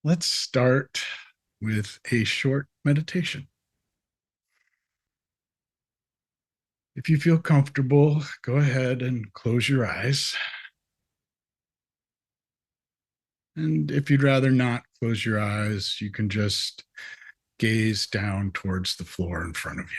Let's start with a short meditation. If you feel comfortable, go ahead and close your eyes. And if you'd rather not close your eyes, you can just gaze down towards the floor in front of you.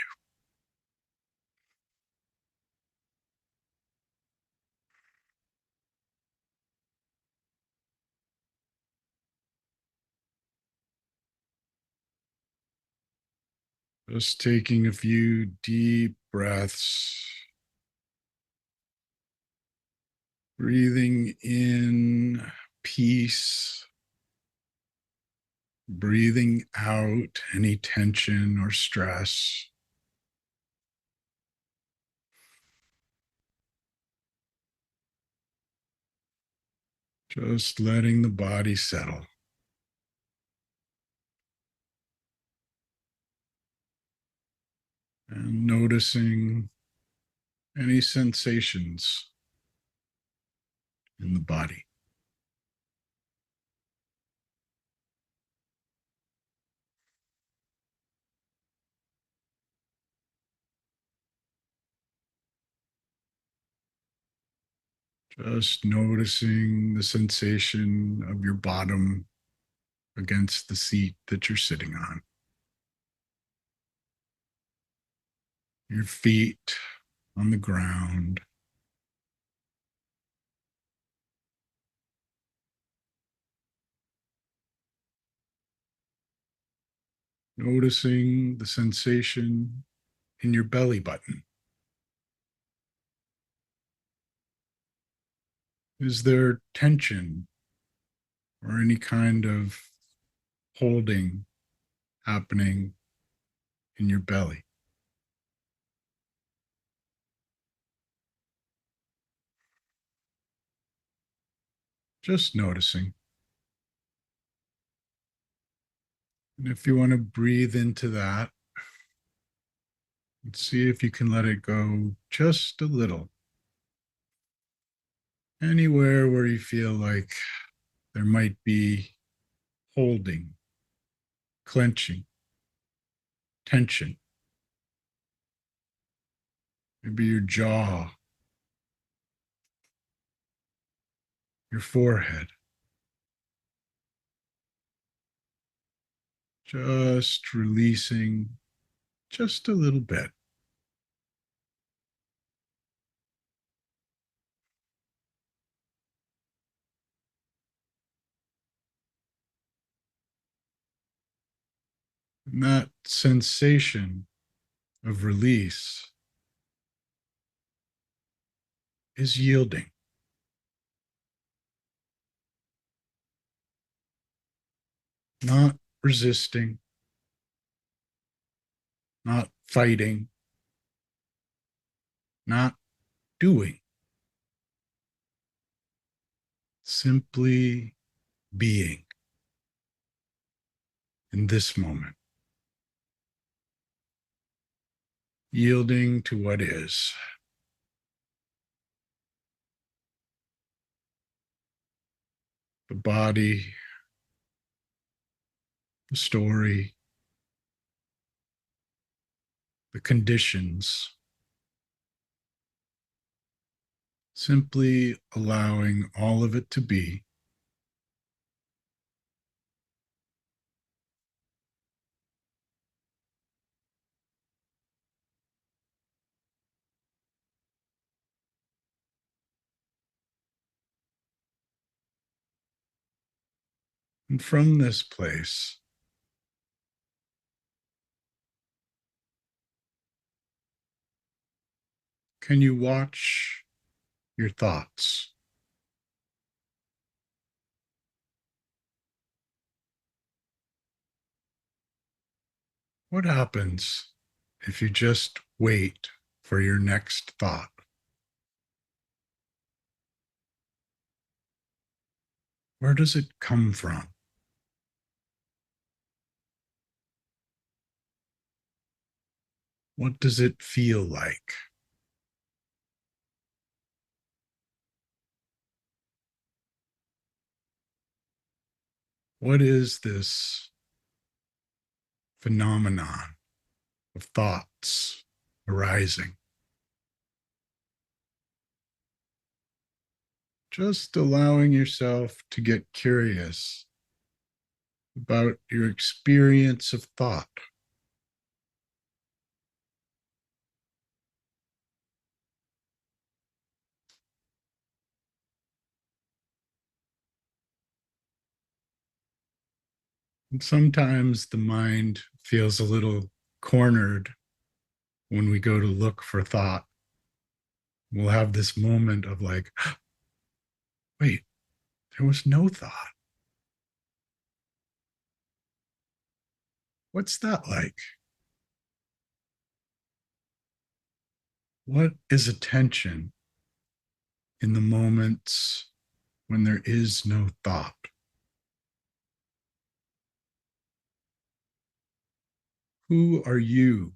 Just taking a few deep breaths, breathing in peace, breathing out any tension or stress. Just letting the body settle and noticing any sensations in the body. Just noticing the sensation of your bottom against the seat that you're sitting on. Your feet on the ground. Noticing the sensation in your belly button. Is there tension or any kind of holding happening in your belly? Just noticing. And if you want to breathe into that, and see if you can let it go just a little. Anywhere where you feel like there might be holding, clenching, tension. Maybe your jaw, your forehead. Just releasing just a little bit. And that sensation of release is yielding, not resisting, not fighting, not doing, simply being in this moment, yielding to what is. The body, the story, the conditions, simply allowing all of it to be. And from this place, can you watch your thoughts? What happens if you just wait for your next thought? Where does it come from? What does it feel like? What is this phenomenon of thoughts arising? Just allowing yourself to get curious about your experience of thought. And sometimes the mind feels a little cornered when we go to look for thought. We'll have this moment of like, wait, there was no thought. What's that like? What is attention in the moments when there is no thought? Who are you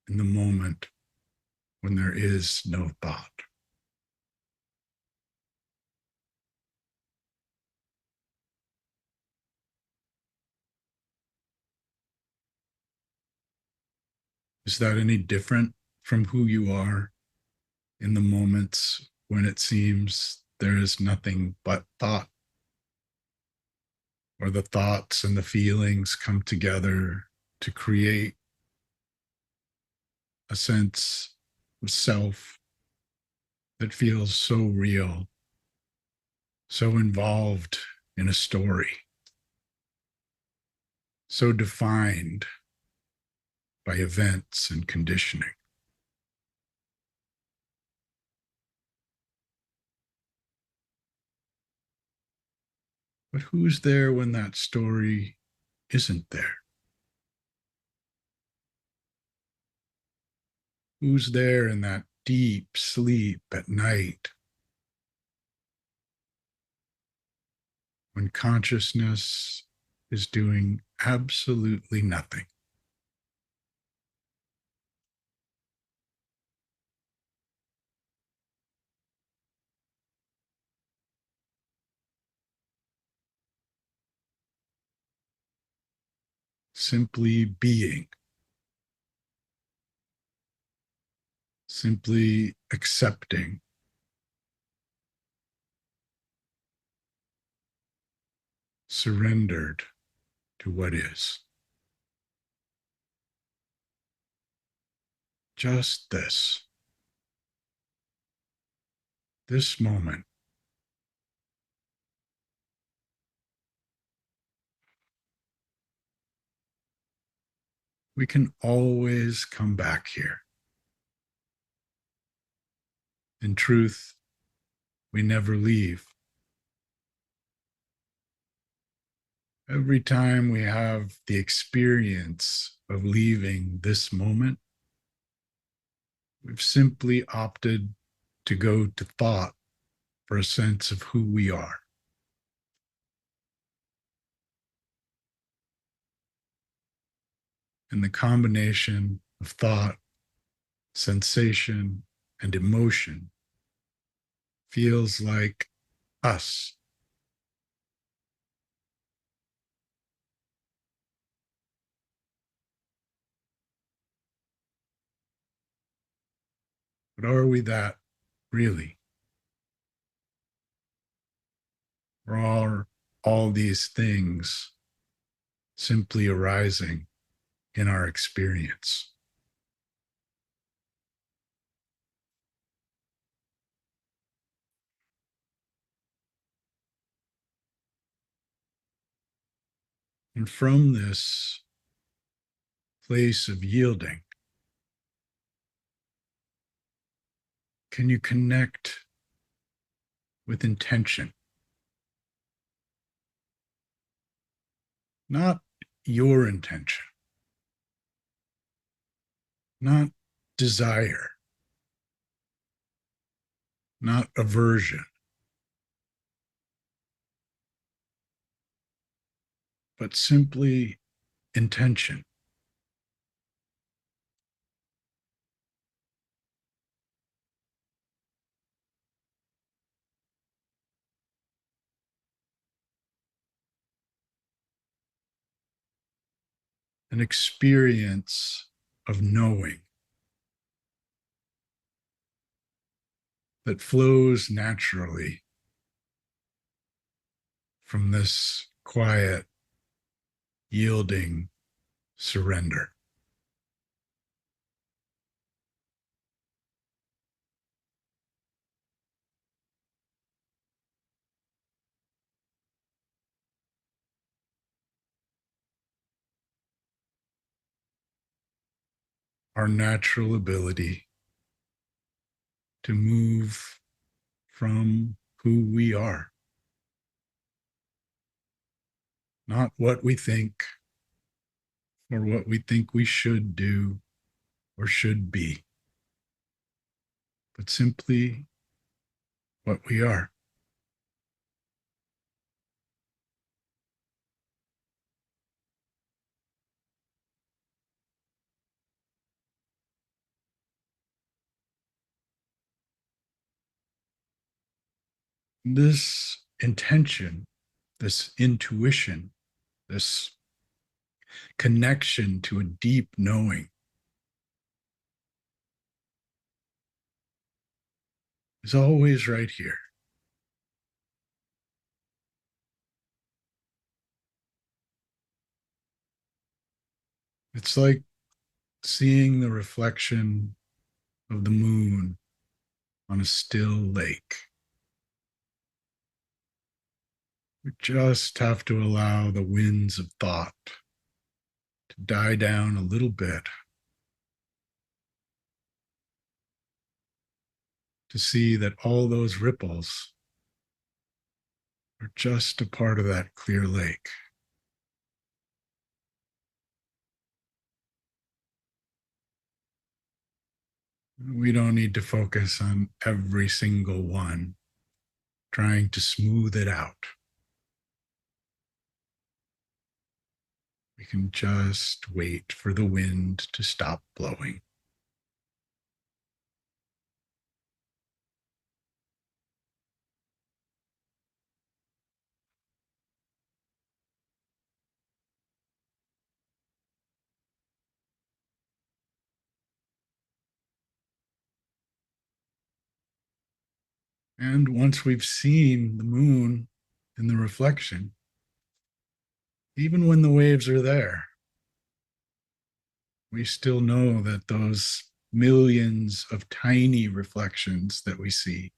in the moment when there is no thought? Is that any different from who you are in the moments when it seems there is nothing but thought, or the thoughts and the feelings come together to create a sense of self that feels so real, so involved in a story, so defined by events and conditioning? But who's there when that story isn't there? Who's there in that deep sleep at night when consciousness is doing absolutely nothing? Simply being, simply accepting, surrendered to what is. Just this moment. We can always come back here. In truth, we never leave. Every time we have the experience of leaving this moment, we've simply opted to go to thought for a sense of who we are. And the combination of thought, sensation, and emotion feels like us. But are we that really? Or are all these things simply arising in our experience? And from this place of yielding, can you connect with intention? Not your intention, not desire, not aversion, but simply intention. an experience of knowing that flows naturally from this quiet, yielding surrender. Our natural ability to move from who we are, not what we think or what we think we should do or should be, but simply what we are. This intention, this intuition, this connection to a deep knowing is always right here. It's like seeing the reflection of the moon on a still lake. We just have to allow the winds of thought to die down a little bit to see that all those ripples are just a part of that clear lake. We don't need to focus on every single one, trying to smooth it out. We can just wait for the wind to stop blowing. And once we've seen the moon in the reflection, even when the waves are there, we still know that those millions of tiny reflections that we see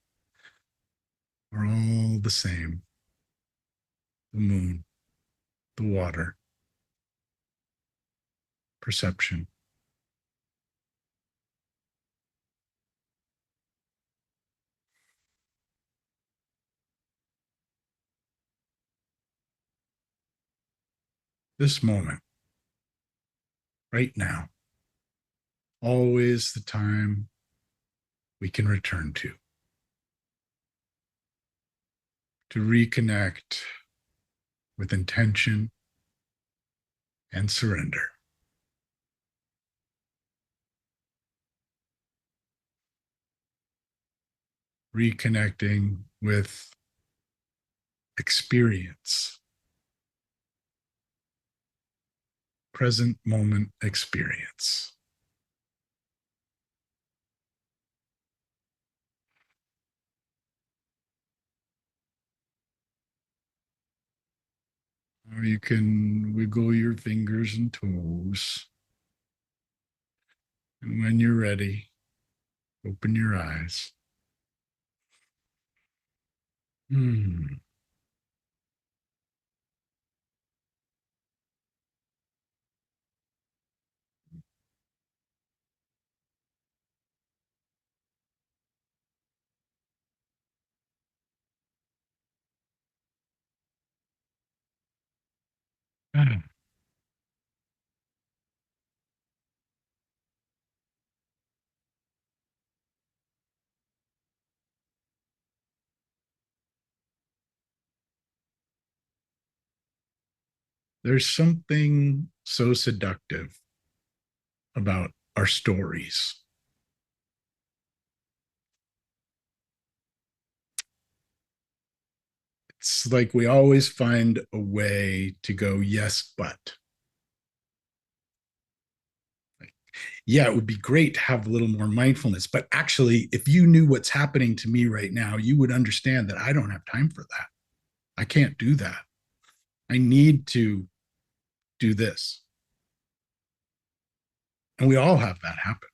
are all the same. The moon, the water, perception. This moment, right now, always the time we can return to reconnect with intention and surrender. Reconnecting with experience, present moment experience. Or you can wiggle your fingers and toes. And when you're ready, open your eyes. Hmm. Ah. There's something so seductive about our stories. It's like we always find a way to go, yes, but. yeah, it would be great to have a little more mindfulness. But actually, if you knew what's happening to me right now, you would understand that I don't have time for that. I can't do that. I need to do this. And we all have that happen.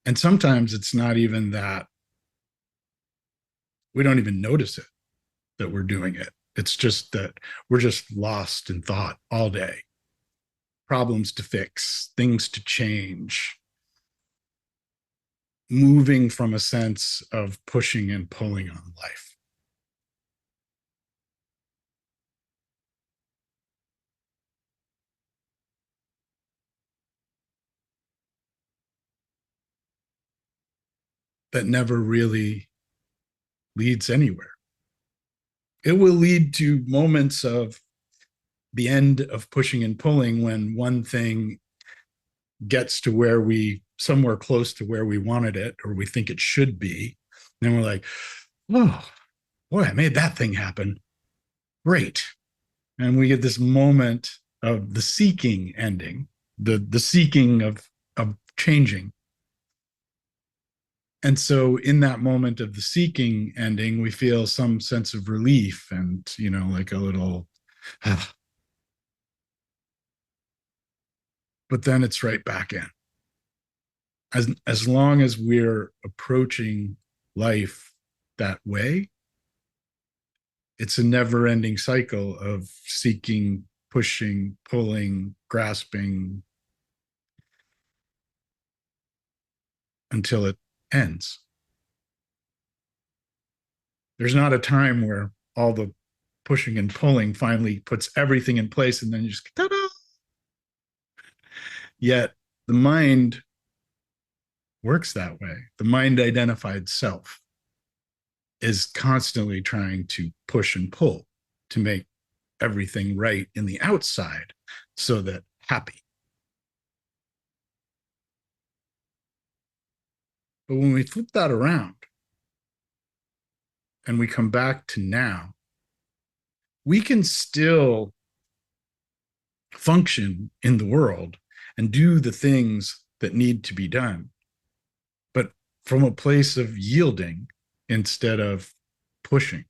And sometimes it's not even that we don't even notice it that we're doing it. It's just that we're just lost in thought all day. Problems to fix, things to change, moving from a sense of pushing and pulling on life. That never really leads anywhere. It will lead to moments of the end of pushing and pulling when one thing gets to where we somewhere close to where we wanted it or we think it should be. And we're like, oh, boy, I made that thing happen. Great. And we get this moment of the seeking ending, the seeking of changing. And so in that moment of the seeking ending, we feel some sense of relief and, like a little, but then it's right back in. As long as we're approaching life that way, it's a never ending cycle of seeking, pushing, pulling, grasping until it ends. There's not a time where all the pushing and pulling finally puts everything in place and then you just ta-da. Yet the mind works that way. The mind identified self is constantly trying to push and pull to make everything right in the outside so that happy. But when we flip that around and we come back to now, we can still function in the world and do the things that need to be done, but from a place of yielding instead of pushing.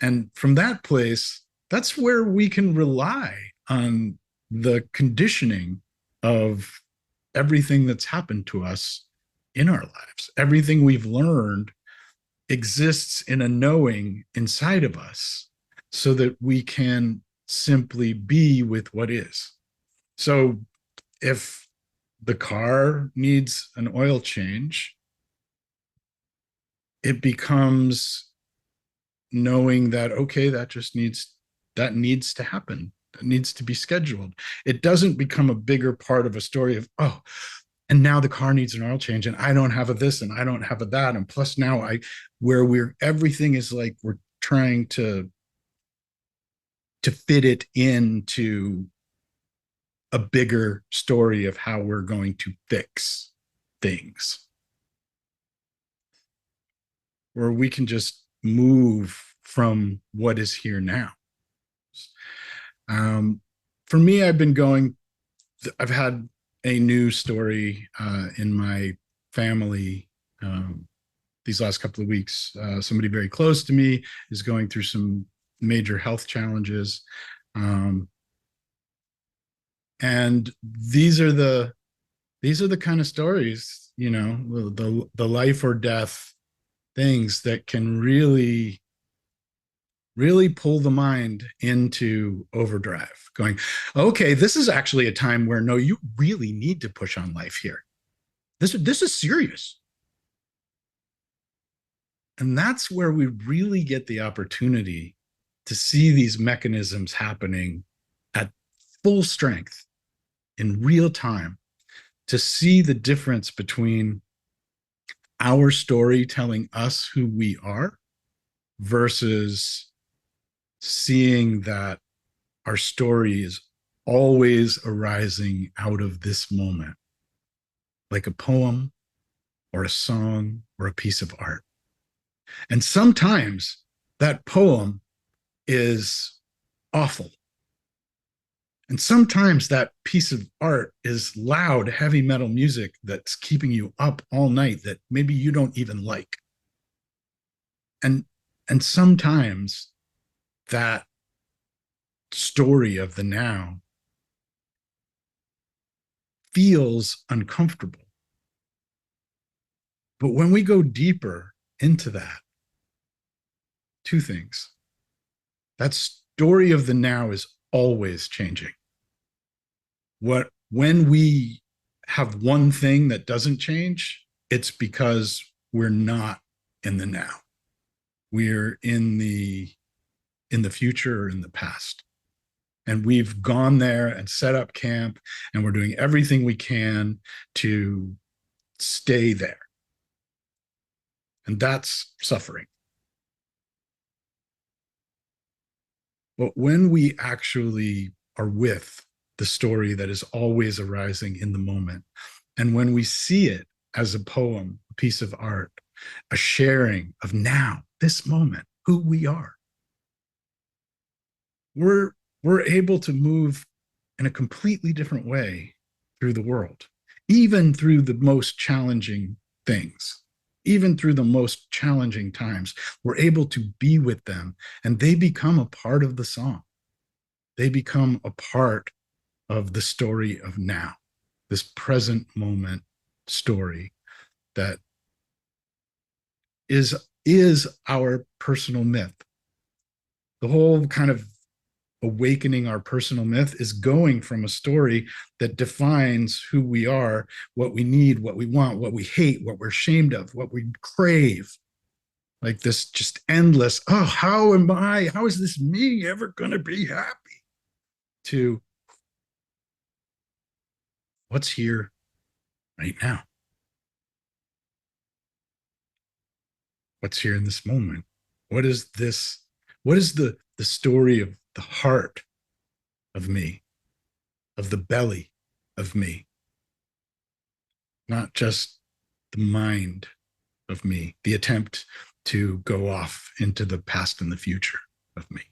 And from that place, that's where we can rely on the conditioning of everything that's happened to us in our lives. Everything we've learned exists in a knowing inside of us so that we can simply be with what is. So if the car needs an oil change, it becomes knowing that, okay, that needs to happen. It needs to be scheduled. It doesn't become a bigger part of a story of, oh, and now the car needs an oil change and I don't have a this and I don't have a that. And plus now where everything is like, we're trying to fit it into a bigger story of how we're going to fix things, where we can just move from what is here now. Um, for me, I've had a new story in my family these last couple of weeks. Somebody very close to me is going through some major health challenges. And these are the kind of stories, the life or death things that can really pull the mind into overdrive, going, okay, this is actually a time where no, you really need to push on life here. This is serious. And that's where we really get the opportunity to see these mechanisms happening at full strength in real time, to see the difference between our story telling us who we are versus seeing that our story is always arising out of this moment, like a poem or a song or a piece of art. And sometimes that poem is awful And sometimes that piece of art is loud, heavy metal music that's keeping you up all night that maybe you don't even like. And and sometimes that story of the now feels uncomfortable. But when we go deeper into that, two things. That story of the now is always changing. When we have one thing that doesn't change, it's because we're not in the now. We're in the future or in the past. And we've gone there and set up camp, and we're doing everything we can to stay there. And that's suffering. But when we actually are with the story that is always arising in the moment, and when we see it as a poem, a piece of art, a sharing of now, this moment, who we are, we're we're able to move in a completely different way through the world, even through the most challenging things, even through the most challenging times. We're able to be with them, and they become a part of the song. They become a part of the story of now, this present moment story that is our personal myth. The whole kind of awakening our personal myth is going from a story that defines who we are, what we need, what we want, what we hate, what we're ashamed of, what we crave. Like this just endless, oh, how is this me ever going to be happy? To what's here right now? What's here in this moment? What is this? What is the story of the heart of me, of the belly of me, not just the mind of me, the attempt to go off into the past and the future of me.